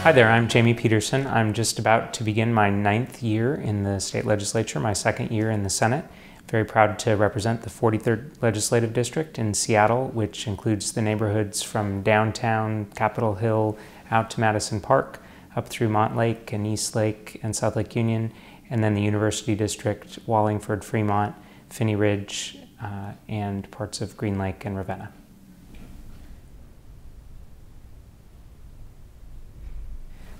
Hi there, I'm Jamie Pedersen. I'm just about to begin my 9th year in the state legislature, my 2nd year in the Senate. Very proud to represent the 43rd Legislative District in Seattle, which includes the neighborhoods from downtown Capitol Hill out to Madison Park, up through Montlake and East Lake and South Lake Union, and then the University District, Wallingford, Fremont, Phinney Ridge, and parts of Green Lake and Ravenna.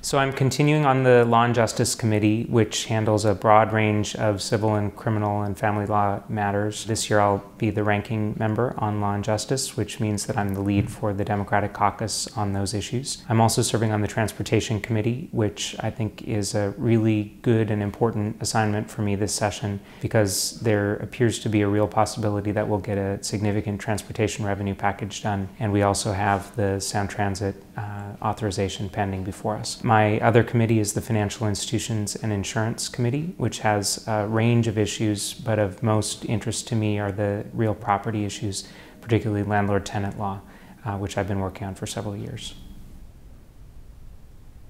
So I'm continuing on the Law and Justice Committee, which handles a broad range of civil and criminal and family law matters. This year I'll be the ranking member on Law and Justice, which means that I'm the lead for the Democratic caucus on those issues. I'm also serving on the Transportation Committee, which I think is a really good and important assignment for me this session, because there appears to be a real possibility that we'll get a significant transportation revenue package done. And we also have the Sound Transit authorization pending before us. My other committee is the Financial Institutions and Insurance Committee, which has a range of issues, but of most interest to me are the real property issues, particularly landlord-tenant law, which I've been working on for several years.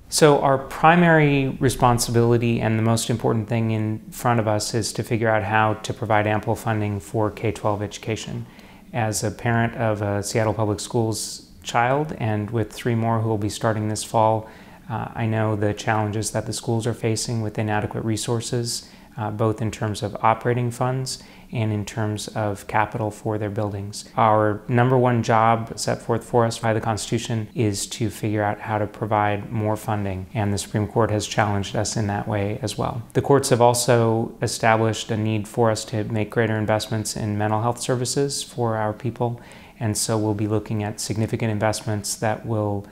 So our primary responsibility and the most important thing in front of us is to figure out how to provide ample funding for K-12 education. As a parent of a Seattle Public Schools child, and with 3 more who will be starting this fall, I know the challenges that the schools are facing with inadequate resources, both in terms of operating funds and in terms of capital for their buildings. Our #1 job set forth for us by the Constitution is to figure out how to provide more funding, and the Supreme Court has challenged us in that way as well. The courts have also established a need for us to make greater investments in mental health services for our people, and so we'll be looking at significant investments that will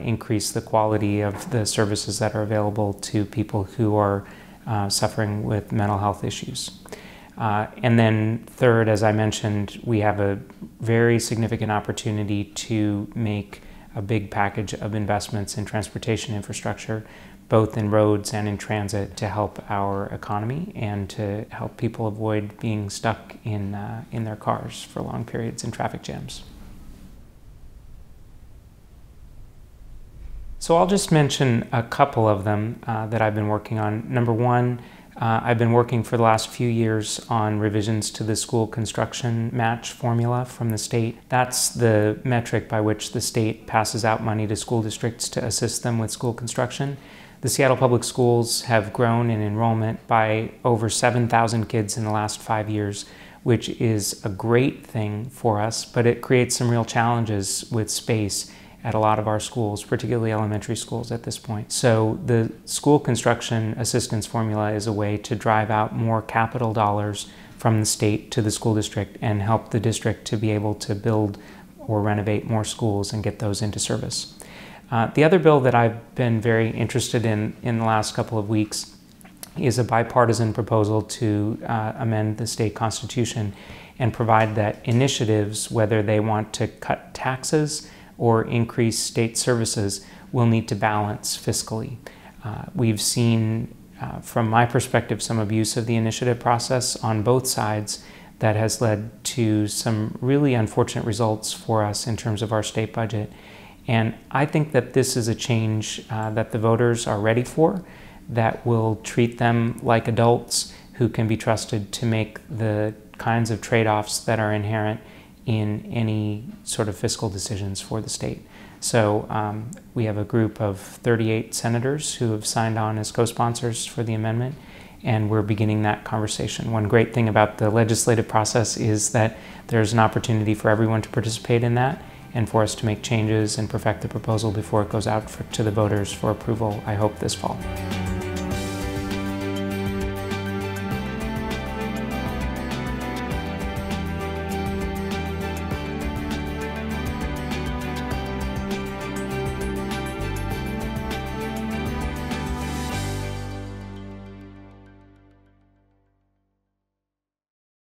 increase the quality of the services that are available to people who are suffering with mental health issues. And then third, as I mentioned, we have a very significant opportunity to make a big package of investments in transportation infrastructure, both in roads and in transit, to help our economy and to help people avoid being stuck in their cars for long periods in traffic jams. So I'll just mention a couple of them that I've been working on. #1, I've been working for the last few years on revisions to the school construction match formula from the state. That's the metric by which the state passes out money to school districts to assist them with school construction. The Seattle Public Schools have grown in enrollment by over 7,000 kids in the last 5 years, which is a great thing for us, but it creates some real challenges with space at a lot of our schools, particularly elementary schools at this point. So the school construction assistance formula is a way to drive out more capital dollars from the state to the school district and help the district to be able to build or renovate more schools and get those into service. The other bill that I've been very interested in the last couple of weeks is a bipartisan proposal to amend the state constitution and provide that initiatives, whether they want to cut taxes or increase state services, will need to balance fiscally. We've seen, from my perspective, some abuse of the initiative process on both sides that has led to some really unfortunate results for us in terms of our state budget. And I think that this is a change that the voters are ready for, that will treat them like adults who can be trusted to make the kinds of trade-offs that are inherent in any sort of fiscal decisions for the state. So we have a group of 38 senators who have signed on as co-sponsors for the amendment, and we're beginning that conversation. One great thing about the legislative process is that there's an opportunity for everyone to participate in that and for us to make changes and perfect the proposal before it goes out to the voters for approval, I hope, this fall.